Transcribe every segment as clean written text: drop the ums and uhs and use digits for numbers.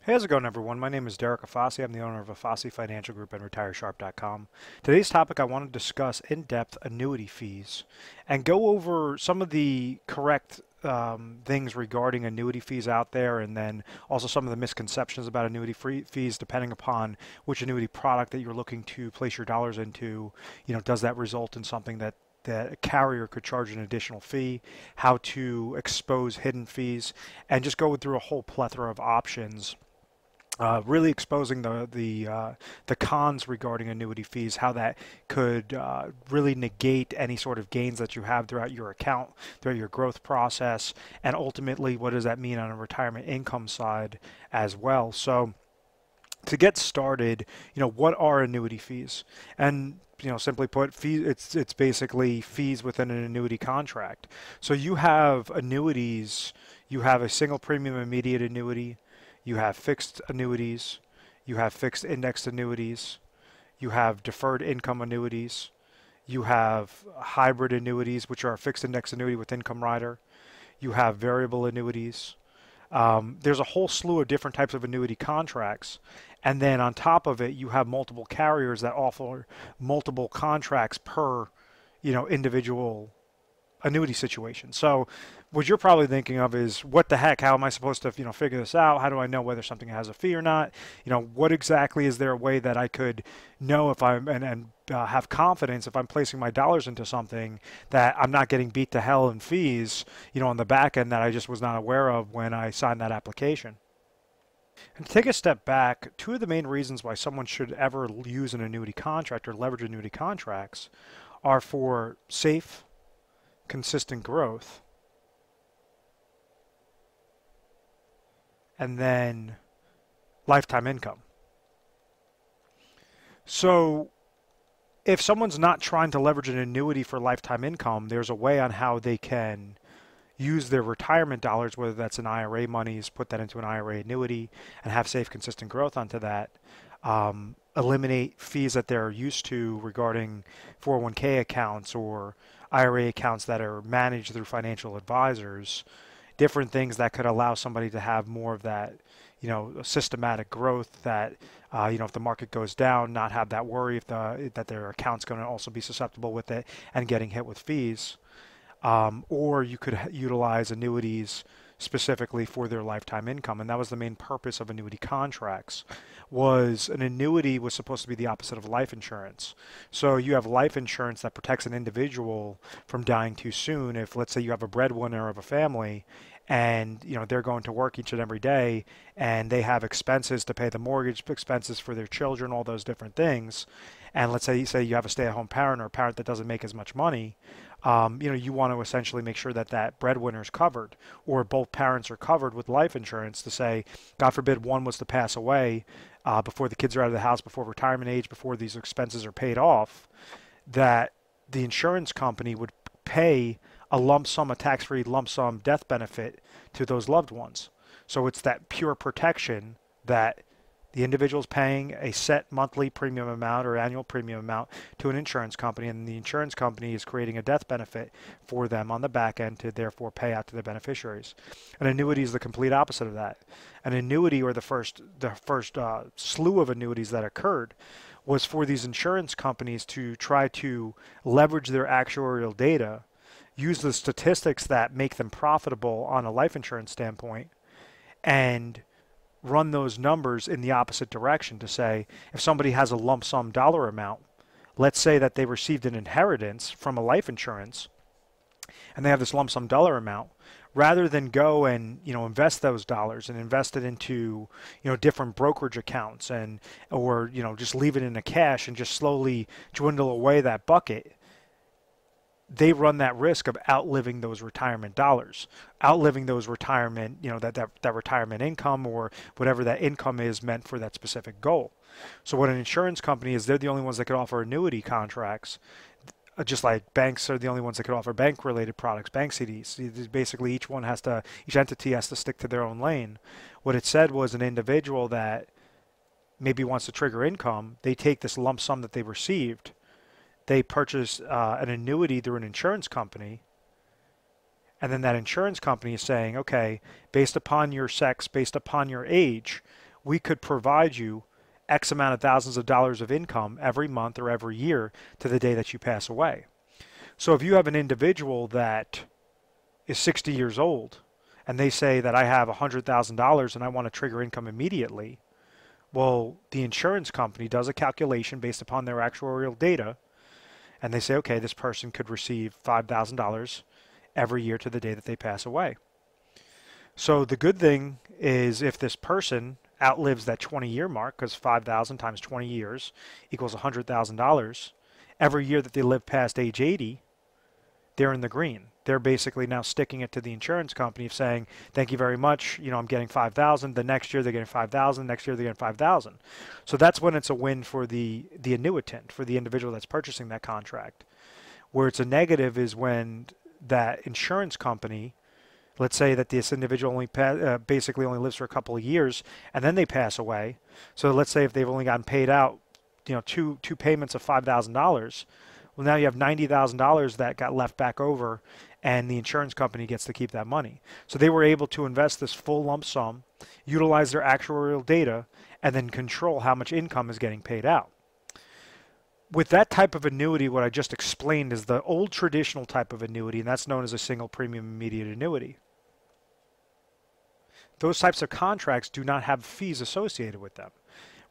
Hey, how's it going, everyone? My name is Derek Afasi. I'm the owner of Afasi Financial Group and RetireSharp.com. Today's topic, I want to discuss in-depth annuity fees and go over some of the correct things regarding annuity fees out there, and then also some of the misconceptions about annuity fees, depending upon which annuity product that you're looking to place your dollars into. Does that result in something that a carrier could charge an additional fee, how to expose hidden fees, and just go through a whole plethora of options, really exposing the cons regarding annuity fees, how that could really negate any sort of gains that you have throughout your account, throughout your growth process, and ultimately what does that mean on a retirement income side as well. So to get started, what are annuity fees? And simply put, it's basically fees within an annuity contract. So you have annuities, you have a single premium immediate annuity, you have fixed annuities, you have fixed indexed annuities, you have deferred income annuities, you have hybrid annuities, which are a fixed index annuity with income rider, you have variable annuities. There's a whole slew of different types of annuity contracts. And then on top of it, you have multiple carriers that offer multiple contracts per, individual annuity situation. So what you're probably thinking of is, what the heck, how am I supposed to, figure this out? How do I know whether something has a fee or not? What exactly is there a way that I could know if I'm, and have confidence if I'm placing my dollars into something that I'm not getting beat to hell in fees, on the back end that I just was not aware of when I signed that application? And to take a step back, two of the main reasons why someone should ever use an annuity contract or leverage annuity contracts are for safe, consistent growth, and then lifetime income. So if someone's not trying to leverage an annuity for lifetime income, there's a way on how they can use their retirement dollars, whether that's an IRA monies, put that into an IRA annuity and have safe, consistent growth onto that. Eliminate fees that they're used to regarding 401k accounts or IRA accounts that are managed through financial advisors, different things that could allow somebody to have more of that, systematic growth that, if the market goes down, not have that worry if that their account's going to also be susceptible with it and getting hit with fees. Or you could utilize annuities specifically for their lifetime income, and that was the main purpose of annuity contracts. Was an annuity was supposed to be the opposite of life insurance. So you have life insurance that protects an individual from dying too soon. If, let's say, you have a breadwinner of a family and they're going to work each and every day and they have expenses to pay, the mortgage expenses for their children, all those different things, and let's say you have a stay-at-home parent or a parent that doesn't make as much money, you want to essentially make sure that that breadwinner is covered, or both parents are covered with life insurance to say, God forbid, one was to pass away before the kids are out of the house, before retirement age, before these expenses are paid off, that the insurance company would pay a lump sum, a tax-free lump sum death benefit to those loved ones. So it's that pure protection that the individual's paying a set monthly premium amount or annual premium amount to an insurance company, and the insurance company is creating a death benefit for them on the back end to therefore pay out to the beneficiaries. An annuity is the complete opposite of that. An annuity, or the first slew of annuities that occurred, was for these insurance companies to try to leverage their actuarial data, use the statistics that make them profitable on a life insurance standpoint, and run those numbers in the opposite direction to say, if somebody has a lump sum dollar amount, let's say that they received an inheritance from a life insurance and they have this lump sum dollar amount, rather than go and invest those dollars and invest it into different brokerage accounts, and or just leave it in a cash and just slowly dwindle away that bucket, they run that risk of outliving those retirement dollars, outliving those retirement, that retirement income, or whatever that income is meant for that specific goal. So what an insurance company is, they're the only ones that could offer annuity contracts, just like banks are the only ones that could offer bank-related products, bank CDs. Basically, each entity has to stick to their own lane. What it said was, an individual that maybe wants to trigger income, they take this lump sum that they received, they purchase an annuity through an insurance company, and then that insurance company is saying, okay, based upon your sex, based upon your age, we could provide you X amount of thousands of dollars of income every month or every year to the day that you pass away. So if you have an individual that is 60 years old and they say that I have $100,000 and I want to trigger income immediately, well, the insurance company does a calculation based upon their actuarial data, and they say, okay, this person could receive $5,000 every year to the day that they pass away. So the good thing is if this person outlives that 20-year mark, because 5,000 times 20 years equals $100,000, every year that they live past age 80, they're in the green. They're basically now sticking it to the insurance company of saying, thank you very much, I'm getting 5,000. The next year they're getting 5,000. Next year they're getting 5,000. So that's when it's a win for the annuitant, for the individual that's purchasing that contract. Where it's a negative is when that insurance company, let's say that this individual basically only lives for a couple of years and then they pass away. So let's say if they've only gotten paid out, two payments of $5,000. Well, now you have $90,000 that got left back over, and the insurance company gets to keep that money. So they were able to invest this full lump sum, utilize their actuarial data, and then control how much income is getting paid out. With that type of annuity, what I just explained is the old traditional type of annuity, and that's known as a single premium immediate annuity. Those types of contracts do not have fees associated with them.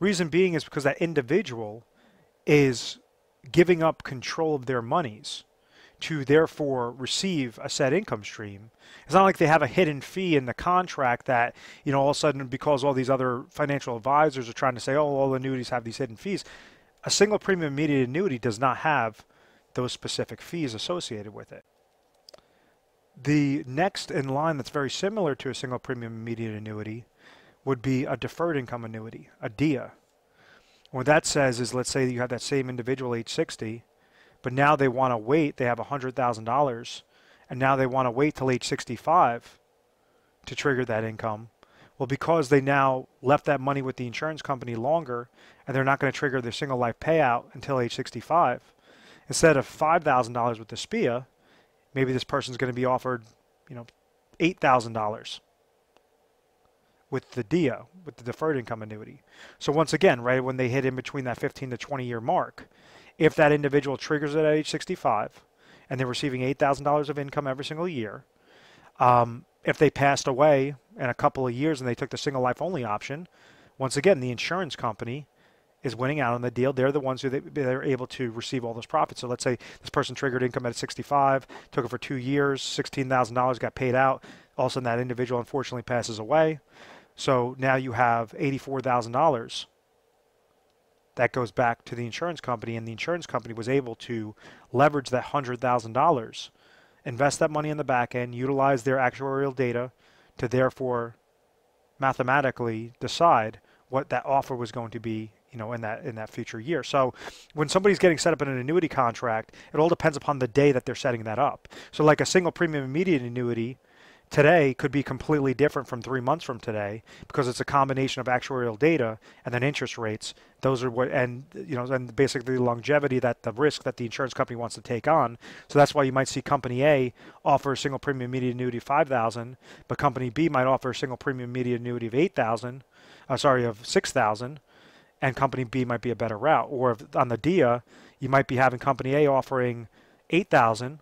Reason being is because that individual is giving up control of their monies to therefore receive a set income stream. It's not like they have a hidden fee in the contract that, all of a sudden, because all these other financial advisors are trying to say, oh, all annuities have these hidden fees. A single premium immediate annuity does not have those specific fees associated with it. The next in line that's very similar to a single premium immediate annuity would be a deferred income annuity, a DIA. What that says is, let's say you have that same individual age 60, but now they want to wait, they have $100,000, and now they want to wait till age 65 to trigger that income. Well, because they now left that money with the insurance company longer, and they're not going to trigger their single life payout until age 65, instead of $5,000 with the SPIA, maybe this person's going to be offered, $8,000 with the DIA, with the deferred income annuity. So once again, right when they hit in between that 15 to 20 year mark, if that individual triggers it at age 65 and they're receiving $8,000 of income every single year, if they passed away in a couple of years and they took the single life only option, once again, the insurance company is winning out on the deal. They're the ones who they're able to receive all those profits. So let's say this person triggered income at 65, took it for 2 years, $16,000 got paid out. All of a sudden that individual unfortunately passes away. So now you have $84,000 that goes back to the insurance company, and the insurance company was able to leverage that $100,000, invest that money in the back end, utilize their actuarial data to therefore mathematically decide what that offer was going to be, in that future year. So when somebody's getting set up in an annuity contract, it all depends upon the day that they're setting that up. So like a single premium immediate annuity today could be completely different from 3 months from today, because it's a combination of actuarial data and then interest rates. Those are what, and basically the longevity, that the risk that the insurance company wants to take on. So that's why you might see company A offer a single premium immediate annuity of $5,000, but company B might offer a single premium immediate annuity of of $6,000, and company B might be a better route. Or if, on the DIA, you might be having company A offering $8,000,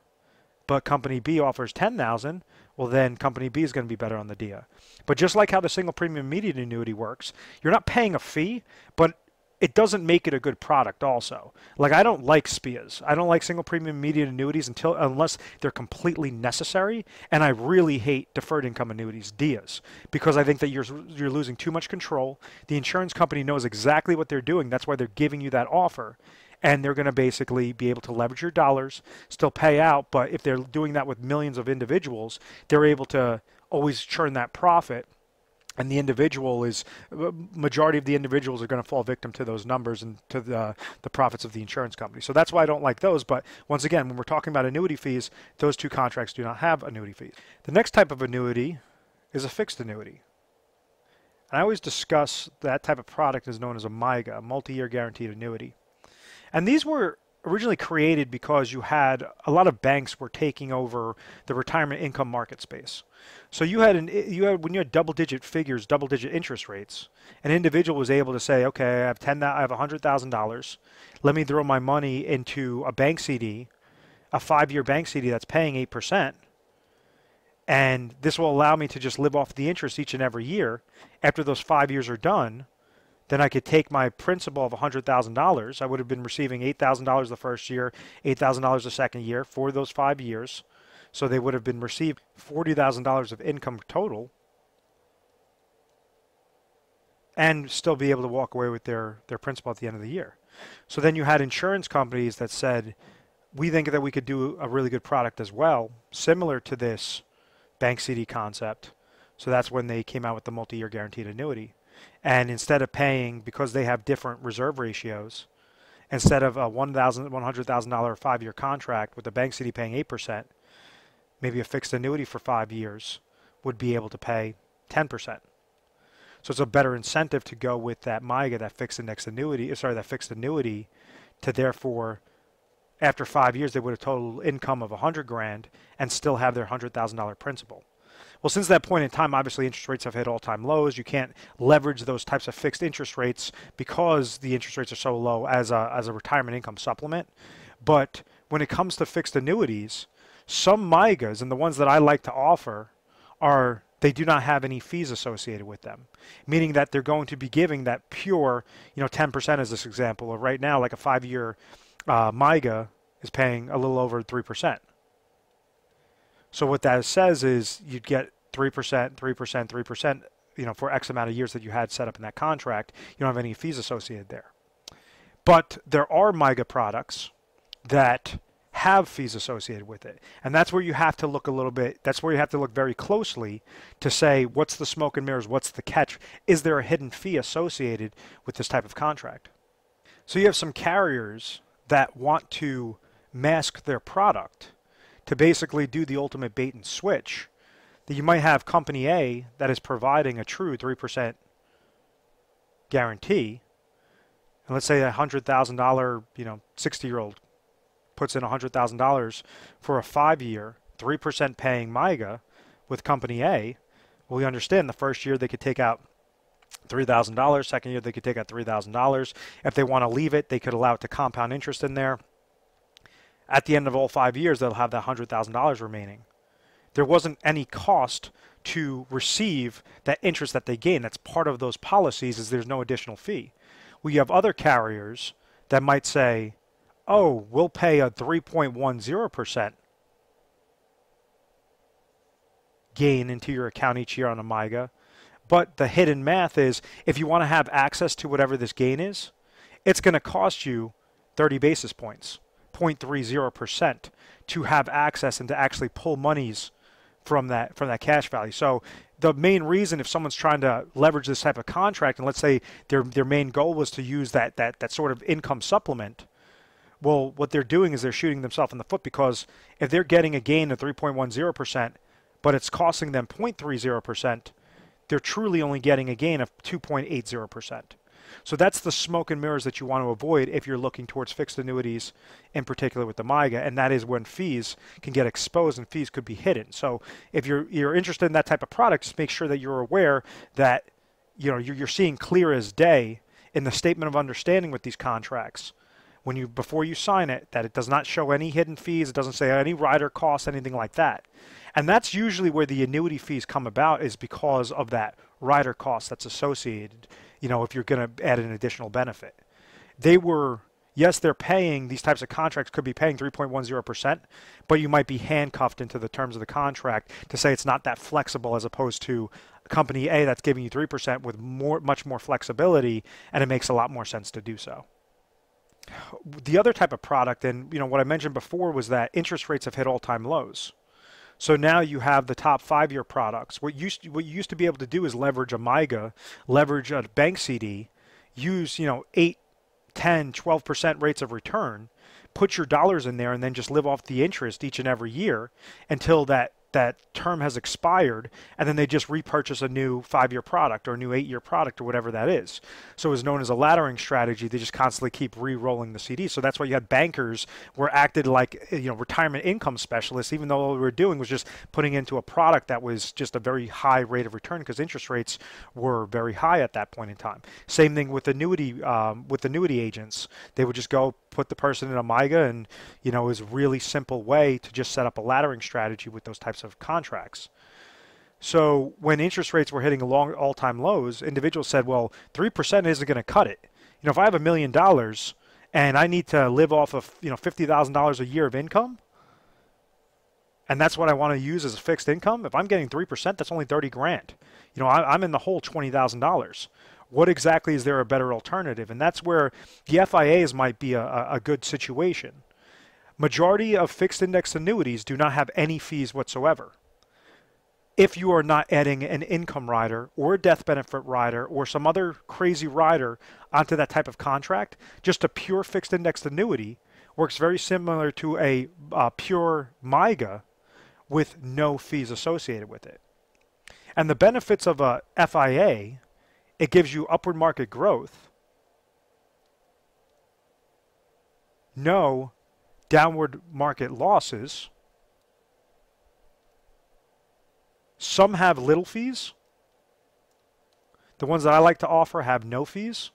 but company B offers $10,000. Well, then company B is going to be better on the DIA. But just like how the single premium immediate annuity works, you're not paying a fee, but it doesn't make it a good product also. Like, I don't like SPIAs. I don't like single premium immediate annuities unless they're completely necessary, and I really hate deferred income annuities, DIAs, because I think that you're losing too much control. The insurance company knows exactly what they're doing. That's why they're giving you that offer. And they're going to basically be able to leverage your dollars, still pay out, but if they're doing that with millions of individuals, they're able to always churn that profit. And the majority of the individuals are going to fall victim to those numbers and to the profits of the insurance company. So that's why I don't like those. But once again, when we're talking about annuity fees, those two contracts do not have annuity fees. The next type of annuity is a fixed annuity. And I always discuss that type of product is known as a MYGA, a multi-year guaranteed annuity. And these were originally created because you had a lot of banks were taking over the retirement income market space. So when you had double-digit figures, double-digit interest rates, an individual was able to say, okay, I have $100,000. Let me throw my money into a bank CD, a 5-year bank CD that's paying 8%, and this will allow me to just live off the interest each and every year. After those 5 years are done, then I could take my principal of $100,000. I would have been receiving $8,000 the first year, $8,000 the second year for those 5 years. So they would have been received $40,000 of income total and still be able to walk away with their principal at the end of the year. So then you had insurance companies that said, we think that we could do a really good product as well, similar to this bank CD concept. So that's when they came out with the multi-year guaranteed annuity. And instead of paying, because they have different reserve ratios, instead of a $100,000 5-year contract with the bank CD paying 8%, maybe a fixed annuity for 5 years would be able to pay 10%. So it's a better incentive to go with that MYGA, that fixed annuity, to therefore, after 5 years, they would have total income of $100,000 and still have their $100,000 principal. Well, since that point in time, obviously interest rates have hit all-time lows. You can't leverage those types of fixed interest rates because the interest rates are so low as a retirement income supplement. But when it comes to fixed annuities, some MYGAs, and the ones that I like to offer, they do not have any fees associated with them, meaning that they're going to be giving that pure, 10% as this example. Or right now, like a 5-year MYGA is paying a little over 3%. So what that says is you'd get 3%, 3%, 3%, for X amount of years that you had set up in that contract. You don't have any fees associated there. But there are MYGA products that have fees associated with it. And that's where you have to look that's where you have to look very closely to say, what's the smoke and mirrors? What's the catch? Is there a hidden fee associated with this type of contract? So you have some carriers that want to mask their product to basically do the ultimate bait and switch. That you might have company A that is providing a true 3% guarantee. And let's say a $100,000, 60-year-old puts in $100,000 for a 5-year, 3% paying MYGA with company A. Well, we understand the first year they could take out $3,000. Second year they could take out $3,000. If they want to leave it, they could allow it to compound interest in there. At the end of all 5 years, they'll have that $100,000 remaining. There wasn't any cost to receive that interest that they gain. That's part of those policies, is there's no additional fee. We have other carriers that might say, oh, we'll pay a 3.10% gain into your account each year on a MYGA. But the hidden math is, if you want to have access to whatever this gain is, it's going to cost you 30 basis points. 0.30% to have access and to actually pull monies from that cash value. So the main reason, if someone's trying to leverage this type of contract, and let's say their main goal was to use that sort of income supplement, well, what they're doing is they're shooting themselves in the foot, because if they're getting a gain of 3.10%, but it's costing them 0.30%, they're truly only getting a gain of 2.80%. So that's the smoke and mirrors that you want to avoid if you're looking towards fixed annuities, in particular with the MYGA, and that is when fees can get exposed and fees could be hidden. So if you're interested in that type of product, just make sure that you're aware that you're seeing clear as day in the statement of understanding with these contracts, before you sign it, that it does not show any hidden fees, it doesn't say any rider costs, anything like that. And that's usually where the annuity fees come about, is because of that rider cost that's associated, if you're going to add an additional benefit. They're paying, these types of contracts could be paying 3.10%, but you might be handcuffed into the terms of the contract to say it's not that flexible, as opposed to company A that's giving you 3% with much more flexibility, and it makes a lot more sense to do so. The other type of product, and what I mentioned before, was that interest rates have hit all-time lows. So now you have the top 5-year products. What you used to be able to do is leverage a MYGA, leverage a bank CD, use 8, 10, 12% rates of return, put your dollars in there, and then just live off the interest each and every year until that that term has expired, and then they just repurchase a new 5-year product or a new 8-year product or whatever that is. So it's known as a laddering strategy. They just constantly keep re-rolling the CD. So that's why you had bankers were acted like retirement income specialists, even though all we were doing was just putting into a product that was just a very high rate of return because interest rates were very high at that point in time. Same thing with annuity agents. They would just go put the person in a MYGA, and it was a really simple way to just set up a laddering strategy with those types of contracts. So when interest rates were hitting all-time lows, individuals said, well, 3% isn't going to cut it. If I have $1 million and I need to live off of $50,000 a year of income, and that's what I want to use as a fixed income, if I'm getting 3%, that's only 30 grand. I'm in the hole $20,000. What exactly is there a better alternative? And that's where the FIAs might be a good situation. Majority of fixed index annuities do not have any fees whatsoever. If you are not adding an income rider or a death benefit rider or some other crazy rider onto that type of contract, just a pure fixed index annuity works very similar to a pure MYGA with no fees associated with it. And the benefits of a FIA, it gives you upward market growth, no downward market losses. Some have little fees. The ones that I like to offer have no fees.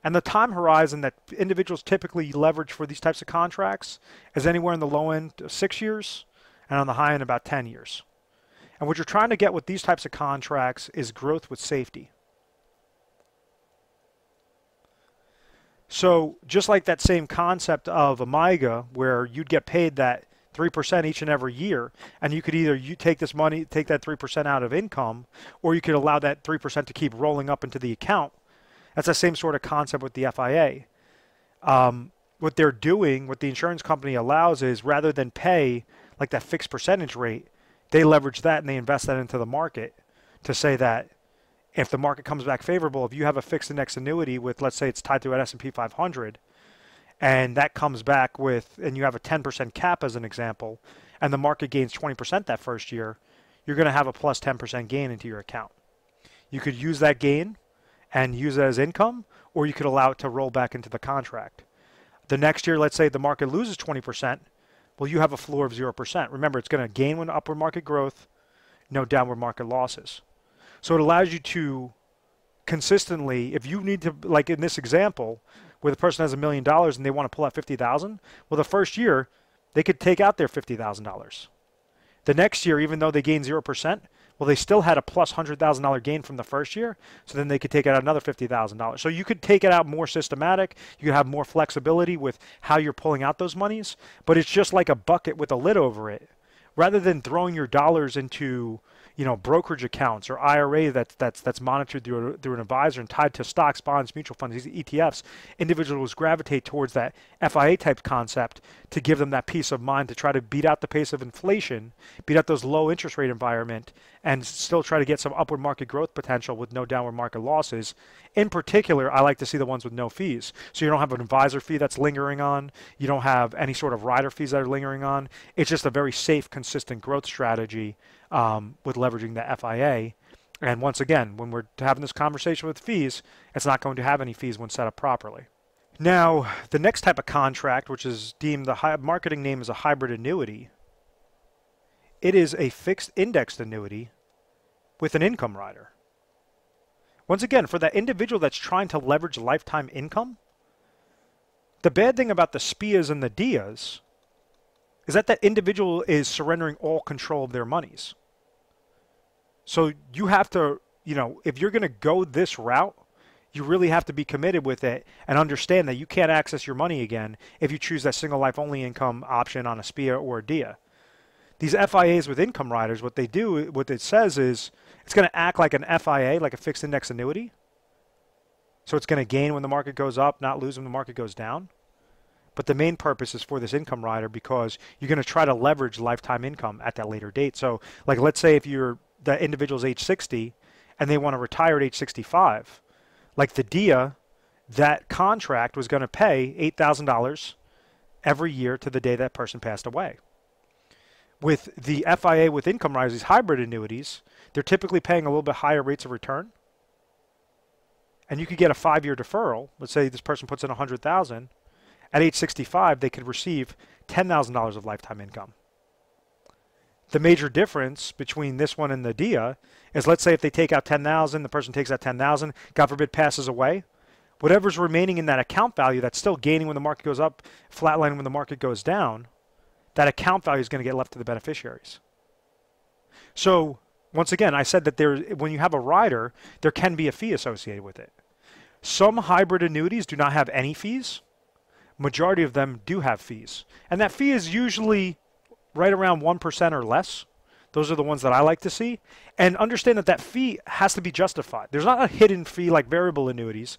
And the time horizon that individuals typically leverage for these types of contracts is anywhere in the low end of 6 years and on the high end about 10 years. And what you're trying to get with these types of contracts is growth with safety. So just like that same concept of a MYGA where you'd get paid that 3% each and every year, and you could either take this money, take that 3% out of income, or you could allow that 3% to keep rolling up into the account. That's the same sort of concept with the FIA. What they're doing, what the insurance company allows is rather than pay like that fixed percentage rate, they leverage that and they invest that into the market to say that if the market comes back favorable, if you have a fixed index annuity with, let's say it's tied to an S&P 500, and that comes back with, and you have a 10% cap as an example, and the market gains 20% that first year, you're going to have a plus 10% gain into your account. You could use that gain and use it as income, or you could allow it to roll back into the contract. The next year, let's say the market loses 20%, well, you have a floor of 0%. Remember, it's going to gain with upward market growth, no downward market losses. So it allows you to consistently, if you need to, like in this example, where the person has $1 million and they want to pull out $50,000, well, the first year, they could take out their $50,000. The next year, even though they gain 0%, well, they still had a plus $100,000 gain from the first year, so then they could take out another $50,000. So you could take it out more systematic. You could have more flexibility with how you're pulling out those monies, but it's just like a bucket with a lid over it. Rather than throwing your dollars into brokerage accounts or IRA that's monitored through an advisor and tied to stocks, bonds, mutual funds, these ETFs, individuals gravitate towards that FIA type concept to give them that peace of mind to try to beat out the pace of inflation, beat out those low interest rate environment, and still try to get some upward market growth potential with no downward market losses. In particular, I like to see the ones with no fees. So you don't have an advisor fee that's lingering on. You don't have any sort of rider fees that are lingering on. It's just a very safe, consistent growth strategy with leveraging the FIA. And once again, when we're having this conversation with fees, it's not going to have any fees when set up properly. Now, the next type of contract, which is deemed, the marketing name is a hybrid annuity, it is a fixed indexed annuity with an income rider. Once again, for that individual that's trying to leverage lifetime income, the bad thing about the SPIAs and the DIAs is that individual is surrendering all control of their monies. So you have to, if you're going to go this route, you really have to be committed with it and understand that you can't access your money again if you choose that single life only income option on a SPIA or a DIA. These FIAs with income riders, what it says is it's going to act like an FIA, like a fixed index annuity. So it's going to gain when the market goes up, not lose when the market goes down. But the main purpose is for this income rider because you're going to try to leverage lifetime income at that later date. So like let's say if the individual's age 60 and they want to retire at age 65, like the DIA, that contract was going to pay $8,000 every year to the day that person passed away. With the FIA with income riders, these hybrid annuities, they're typically paying a little bit higher rates of return. And you could get a 5-year deferral. Let's say this person puts in $100,000. At age 65, they could receive $10,000 of lifetime income. The major difference between this one and the DIA is, let's say if they take out $10,000, the person takes out $10,000, God forbid passes away, whatever's remaining in that account value that's still gaining when the market goes up, flatlining when the market goes down, that account value is going to get left to the beneficiaries. So once again, I said that when you have a rider, there can be a fee associated with it. Some hybrid annuities do not have any fees. Majority of them do have fees. And that fee is usually right around 1% or less. Those are the ones that I like to see. And understand that that fee has to be justified. There's not a hidden fee like variable annuities.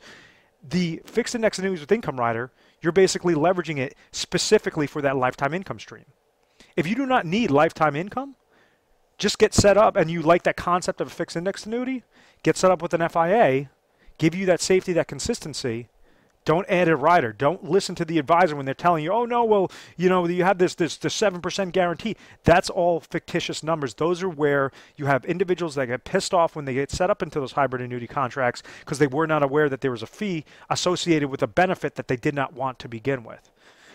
The fixed index annuities with income rider, you're basically leveraging it specifically for that lifetime income stream. If you do not need lifetime income, just get set up, and you like that concept of a fixed index annuity, get set up with an FIA, give you that safety, that consistency. Don't add a rider. Don't listen to the advisor when they're telling you, oh no, well, you know, you have this 7% guarantee. That's all fictitious numbers. Those are where you have individuals that get pissed off when they get set up into those hybrid annuity contracts because they were not aware that there was a fee associated with a benefit that they did not want to begin with.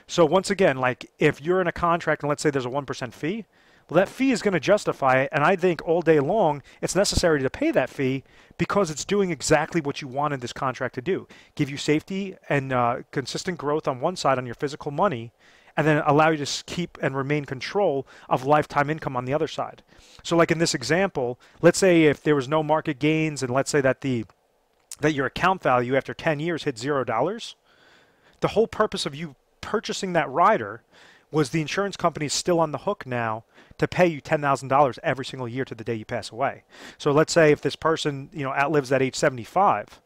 So once again, like if you're in a contract and let's say there's a 1% fee, well, that fee is going to justify it, and I think all day long it's necessary to pay that fee because it's doing exactly what you wanted this contract to do. Give you safety and consistent growth on one side on your physical money, and then allow you to keep and remain control of lifetime income on the other side. So like in this example, let's say if there was no market gains, and let's say that your account value after 10 years hit $0, the whole purpose of you purchasing that rider was the insurance company is still on the hook now to pay you $10,000 every single year to the day you pass away. So let's say if this person, you know, outlives at age 75,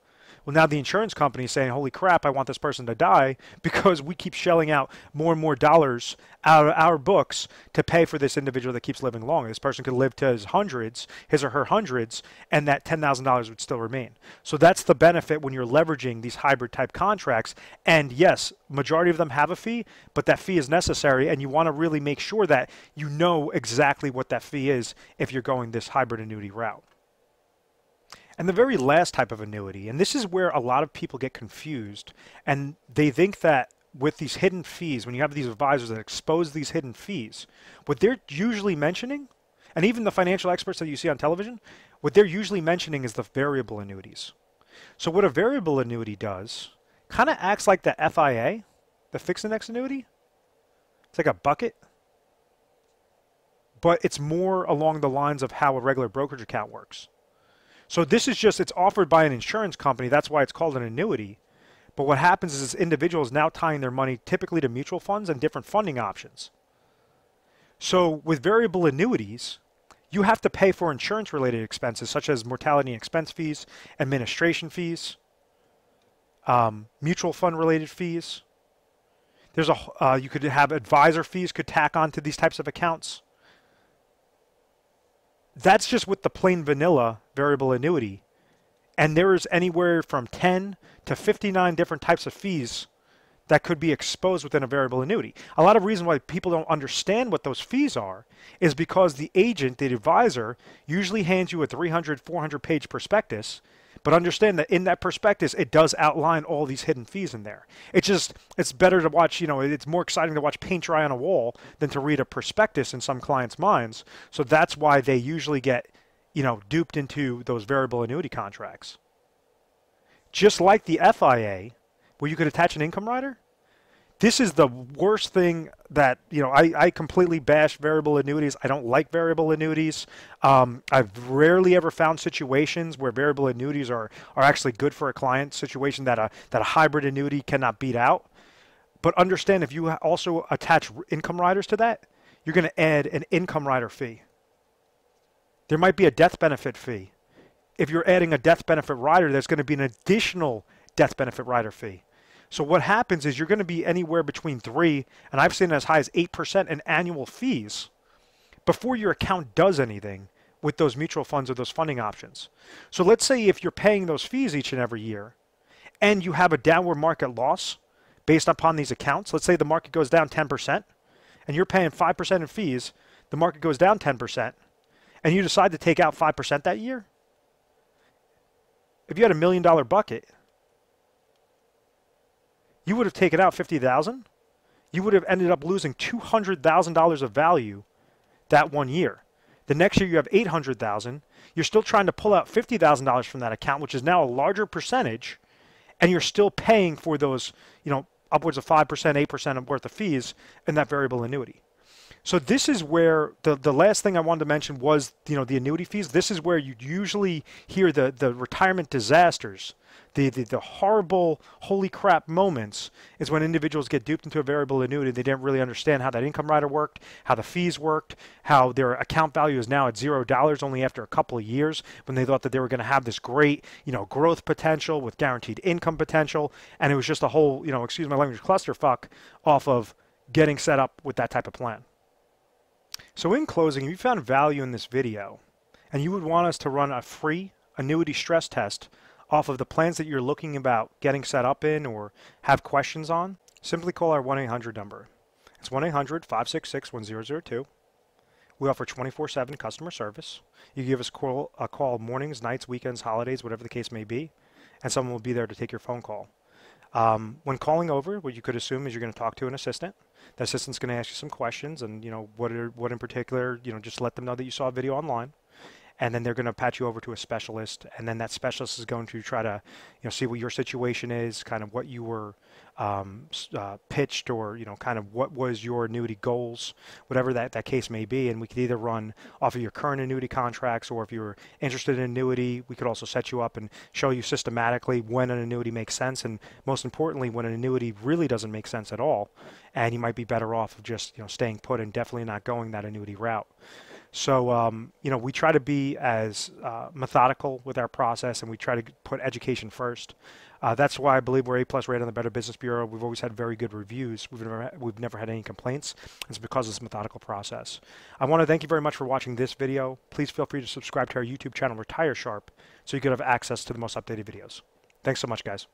well, now the insurance company is saying, holy crap, I want this person to die because we keep shelling out more and more dollars out of our books to pay for this individual that keeps living longer. This person could live to his or her hundreds, and that $10,000 would still remain. So that's the benefit when you're leveraging these hybrid type contracts. And yes, majority of them have a fee, but that fee is necessary, and you want to really make sure that you know exactly what that fee is if you're going this hybrid annuity route. And the very last type of annuity, and this is where a lot of people get confused, and they think that with these hidden fees, when you have these advisors that expose these hidden fees, what they're usually mentioning, and even the financial experts that you see on television, what they're usually mentioning is the variable annuities. So what a variable annuity does, kind of acts like the FIA, the fixed index annuity. It's like a bucket, but it's more along the lines of how a regular brokerage account works. So this is just, it's offered by an insurance company. That's why it's called an annuity. But what happens is individuals now tying their money typically to mutual funds and different funding options. So with variable annuities, you have to pay for insurance-related expenses such as mortality and expense fees, administration fees, mutual fund-related fees. There's you could have advisor fees could tack onto these types of accounts. That's just with the plain vanilla variable annuity. And there is anywhere from 10 to 59 different types of fees that could be exposed within a variable annuity. A lot of reason why people don't understand what those fees are is because the agent, the advisor, usually hands you a 300, 400 page prospectus. But understand that in that prospectus, it does outline all these hidden fees in there. It's better to watch, you know, it's more exciting to watch paint dry on a wall than to read a prospectus in some clients' minds. So that's why they usually get, you know, duped into those variable annuity contracts. Just like the FIA, where you could attach an income rider, this is the worst thing that, you know, I completely bash variable annuities. I don't like variable annuities. I've rarely ever found situations where variable annuities are actually good for a client situation that a hybrid annuity cannot beat out. But understand, if you also attach income riders to that, you're going to add an income rider fee. There might be a death benefit fee. If you're adding a death benefit rider, there's going to be an additional death benefit rider fee. So what happens is you're going to be anywhere between 3, and I've seen as high as 8% in annual fees before your account does anything with those mutual funds or those funding options. So let's say if you're paying those fees each and every year and you have a downward market loss based upon these accounts. Let's say the market goes down 10% and you're paying 5% in fees, the market goes down 10%, and you decide to take out 5% that year. If you had $1 million bucket, you would have taken out $50,000. You would have ended up losing $200,000 of value that 1 year. The next year you have $800,000. You're still trying to pull out $50,000 from that account, which is now a larger percentage, and you're still paying for those, upwards of 5%, 8% worth of fees in that variable annuity. So this is where the last thing I wanted to mention was, the annuity fees. This is where you usually hear the retirement disasters, the horrible, holy crap moments is when individuals get duped into a variable annuity. They didn't really understand how that income rider worked, how the fees worked, how their account value is now at $0 only after a couple of years when they thought that they were going to have this great, growth potential with guaranteed income potential. And it was just a whole, excuse my language, clusterfuck off of getting set up with that type of plan. So in closing, if you found value in this video and you would want us to run a free annuity stress test off of the plans that you're looking about getting set up in or have questions on, simply call our 1-800 number. It's 1-800-566-1002. We offer 24/7 customer service. You give us a call mornings, nights, weekends, holidays, whatever the case may be, and someone will be there to take your phone call. When calling over, what you could assume is you're going to talk to an assistant. The assistant's going to ask you some questions, and what in particular, just let them know that you saw a video online, and then they're going to patch you over to a specialist, and then that specialist is going to try to see what your situation is, kind of what you were pitched, or kind of what was your annuity goals, whatever that case may be. And we could either run off of your current annuity contracts, or if you're interested in annuity, we could also set you up and show you systematically when an annuity makes sense, and most importantly when an annuity really doesn't make sense at all, and you might be better off of just staying put and definitely not going that annuity route. So, we try to be as methodical with our process, and we try to put education first. That's why I believe we're A+ rated on the Better Business Bureau. We've always had very good reviews. We've never had any complaints. It's because of this methodical process. I want to thank you very much for watching this video. Please feel free to subscribe to our YouTube channel, Retire Sharp, so you can have access to the most updated videos. Thanks so much, guys.